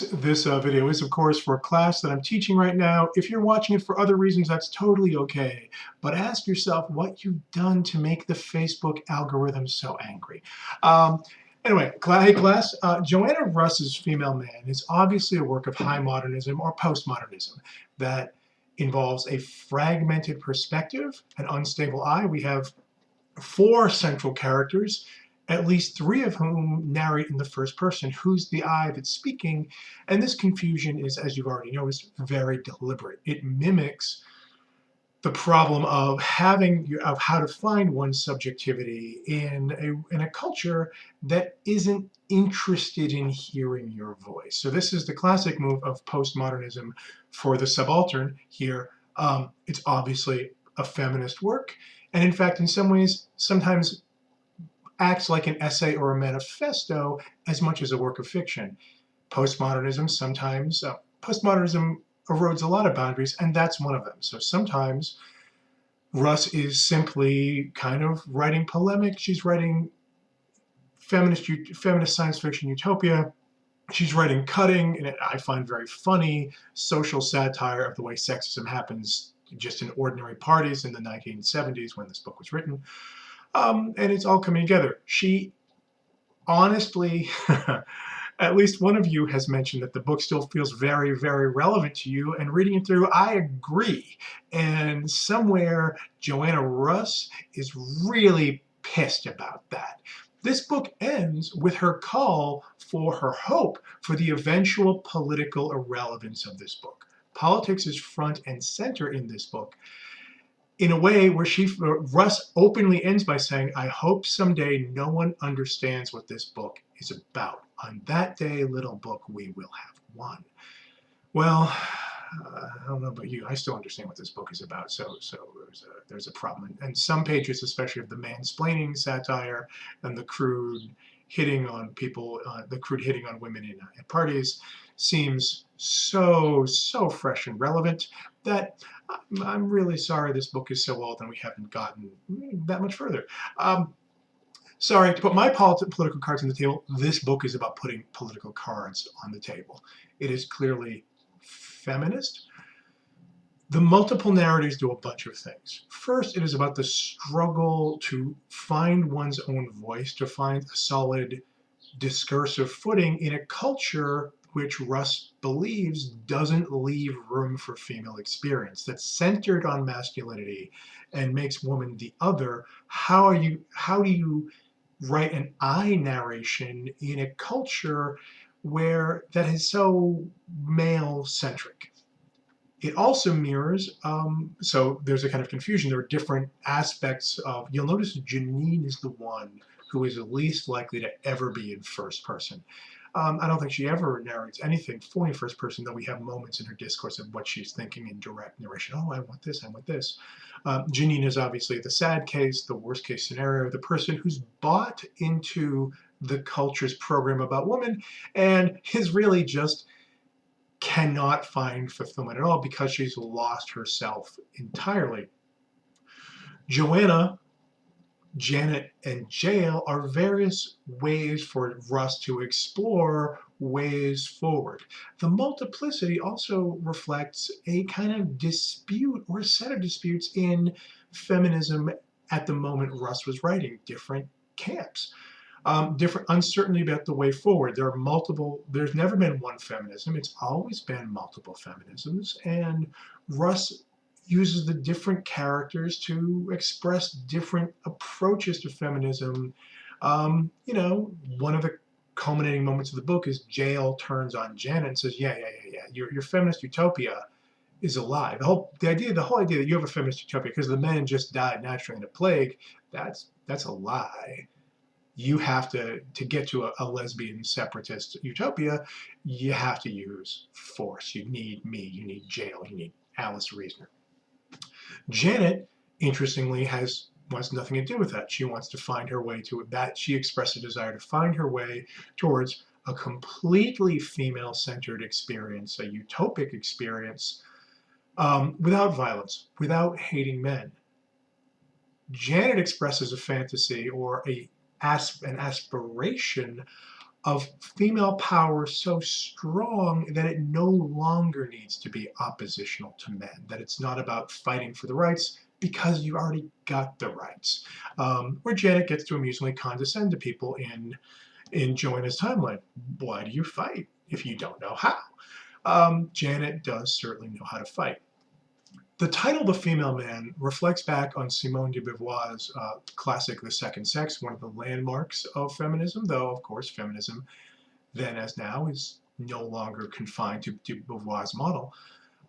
This video is, of course, for a class that I'm teaching right now. If you're watching it for other reasons, that's totally okay. But ask yourself what you've done to make the Facebook algorithm so angry. Anyway, hey class, Joanna Russ's Female Man is obviously a work of high modernism or postmodernism that involves a fragmented perspective, an unstable eye. We have four central characters, at least three of whom narrate in the first person. Who's the I that's speaking? And this confusion is, as you've already noticed, very deliberate. It mimics the problem of how to find one's subjectivity in a culture that isn't interested in hearing your voice. So this is the classic move of postmodernism for the subaltern here. It's obviously a feminist work, and in fact, in some ways, sometimes acts like an essay or a manifesto as much as a work of fiction. Postmodernism erodes a lot of boundaries, and that's one of them. So sometimes Russ is simply kind of writing polemic. She's writing feminist science fiction utopia. She's writing cutting, and I find very funny social satire of the way sexism happens just in ordinary parties in the 1970s when this book was written. And it's all coming together. She honestly, at least one of you has mentioned that the book still feels very, very relevant to you. And reading it through, I agree. And somewhere, Joanna Russ is really pissed about that. This book ends with her call for her hope for the eventual political irrelevance of this book. Politics is front and center in this book, in a way where Russ openly ends by saying, I hope someday no one understands what this book is about. On that day, little book, we will have won. Well, I don't know about you. I still understand what this book is about, so there's a problem. And some pages, especially of the mansplaining satire and the crude hitting on people, the crude hitting on women in parties, seems so fresh and relevant that I'm really sorry this book is so old and we haven't gotten that much further. Sorry to put my political cards on the table. This book is about putting political cards on the table. It is clearly feminist. The multiple narratives do a bunch of things. First, it is about the struggle to find one's own voice, to find a solid discursive footing in a culture which Russ believes doesn't leave room for female experience, that's centered on masculinity and makes woman the other. How do you write an I narration in a culture where that is so male-centric? It also mirrors, so there's a kind of confusion. There are different aspects of, you'll notice Janine is the one who is least likely to ever be in first person. I don't think she ever narrates anything fully in first person, though we have moments in her discourse of what she's thinking in direct narration. Oh, I want this, I want this. Janine is obviously the sad case, the worst case scenario, the person who's bought into the culture's program about women and is really just cannot find fulfillment at all because she's lost herself entirely. Joanna, Janet, and Jael are various ways for Russ to explore ways forward. The multiplicity also reflects a kind of dispute or a set of disputes in feminism at the moment Russ was writing, different camps. Different uncertainty about the way forward. There's never been one feminism. It's always been multiple feminisms. And Russ uses the different characters to express different approaches to feminism. One of the culminating moments of the book is Jael turns on Janet and says, yeah. Your feminist utopia is a lie. The whole idea that you have a feminist utopia because the men just died naturally in a plague, that's a lie. You have to get to a lesbian separatist utopia, you have to use force. You need me, you need Jael, you need Alice Reasoner. Janet, interestingly, wants nothing to do with that. She wants to find her way to that. She expressed a desire to find her way towards a completely female-centered experience, a utopic experience, without violence, without hating men. Janet expresses a fantasy or an aspiration of female power so strong that it no longer needs to be oppositional to men, that it's not about fighting for the rights because you already got the rights. Where Janet gets to amusingly condescend to people in Joanna's timeline. Why do you fight if you don't know how? Janet does certainly know how to fight. The title The Female Man reflects back on Simone de Beauvoir's classic The Second Sex, one of the landmarks of feminism, though, of course, feminism then as now is no longer confined to de Beauvoir's model.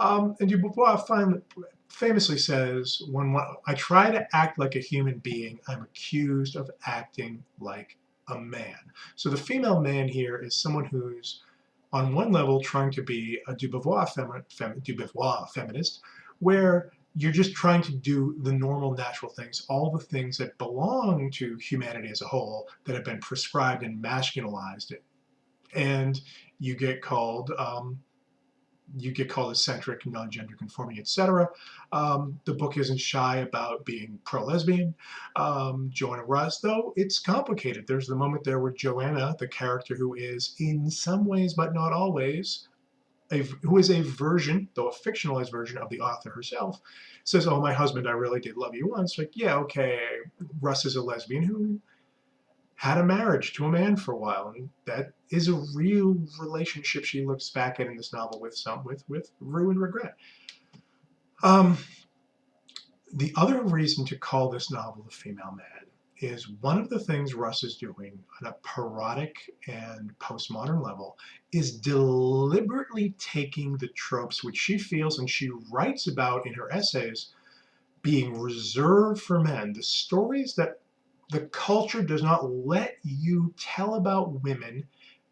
And de Beauvoir famously says, when I try to act like a human being, I'm accused of acting like a man. So the female man here is someone who's on one level trying to be a de Beauvoir feminist, where you're just trying to do the normal natural things, all the things that belong to humanity as a whole that have been prescribed and masculinized, and you get called eccentric, non-gender conforming, etc. The book isn't shy about being pro-lesbian. Joanna Russ, though, it's complicated. There's the moment there where Joanna, the character who is in some ways but not always, who is a version, though a fictionalized version of the author herself, says, "Oh, my husband, I really did love you once." Like, yeah, okay, Russ is a lesbian who had a marriage to a man for a while, and that is a real relationship she looks back at in this novel with rue and regret. The other reason to call this novel The Female Man is one of the things Russ is doing on a parodic and postmodern level is deliberately taking the tropes which she feels and she writes about in her essays being reserved for men, the stories that the culture does not let you tell about women,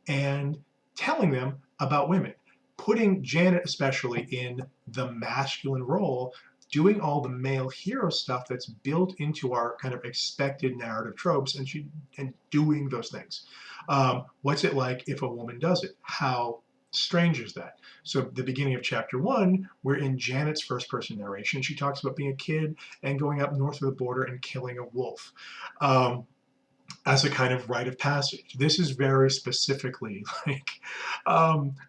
and telling them about women, putting Janet especially in the masculine role, doing all the male hero stuff that's built into our kind of expected narrative tropes, and doing those things. What's it like if a woman does it? How strange is that? So the beginning of chapter 1, we're in Janet's first person narration. She talks about being a kid and going up north of the border and killing a wolf. As a kind of rite of passage. This is very specifically like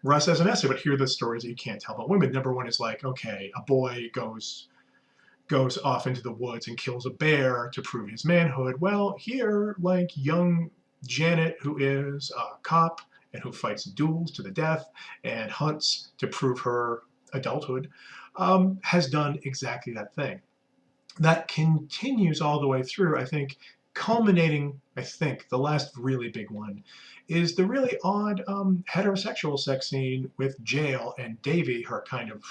Russ has an essay, but here are the stories that you can't tell about women. Number one is like, okay, a boy goes off into the woods and kills a bear to prove his manhood. Well, here, like young Janet, who is a cop and who fights duels to the death and hunts to prove her adulthood, has done exactly that thing. That continues all the way through, I think, culminating, I think, the last really big one is the really odd heterosexual sex scene with Jael and Davy, her kind of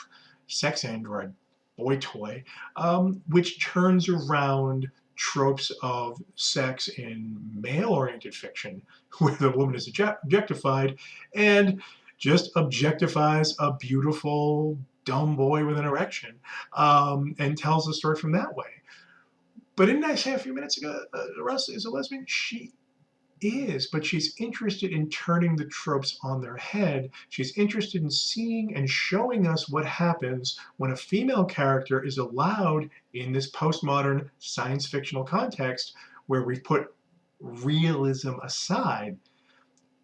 sex android boy toy, which turns around tropes of sex in male-oriented fiction, where the woman is objectified, and just objectifies a beautiful, dumb boy with an erection, and tells the story from that way. But didn't I say a few minutes ago, Russ is a lesbian? She is, but she's interested in turning the tropes on their head. She's interested in seeing and showing us what happens when a female character is allowed in this postmodern science fictional context where we've put realism aside.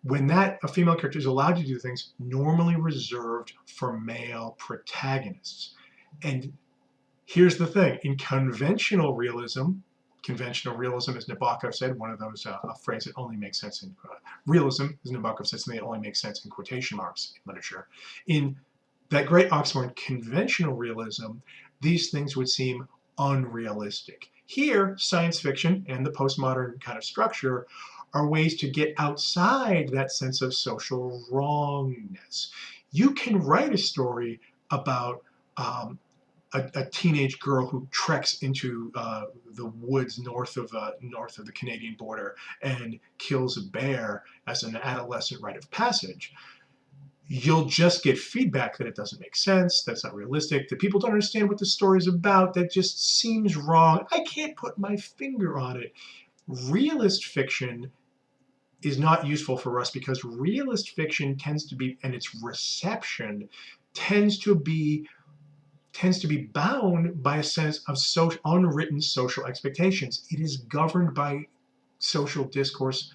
When a female character is allowed to do things normally reserved for male protagonists. And here's the thing, in conventional realism, as Nabokov said, one of those, a phrase that only makes sense in realism, as Nabokov said, something that only makes sense in quotation marks in literature. In that great oxymoron, conventional realism, these things would seem unrealistic. Here, science fiction and the postmodern kind of structure are ways to get outside that sense of social wrongness. You can write a story about a teenage girl who treks into the woods north of the Canadian border and kills a bear as an adolescent rite of passage. You'll just get feedback that it doesn't make sense, that's not realistic, that people don't understand what the story's about, that just seems wrong. I can't put my finger on it. Realist fiction is not useful for us because realist fiction tends to be, and its reception tends to be bound by a sense of unwritten social expectations. It is governed by social discourse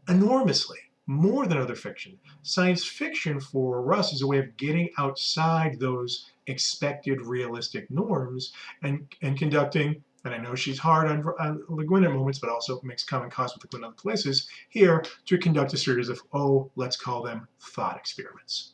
enormously. more than other fiction. Science fiction for Russ is a way of getting outside those expected realistic norms and conducting, and I know she's hard on Le Guin at moments, but also makes common cause with Le Guin in other places, here to conduct a series of, oh, let's call them thought experiments.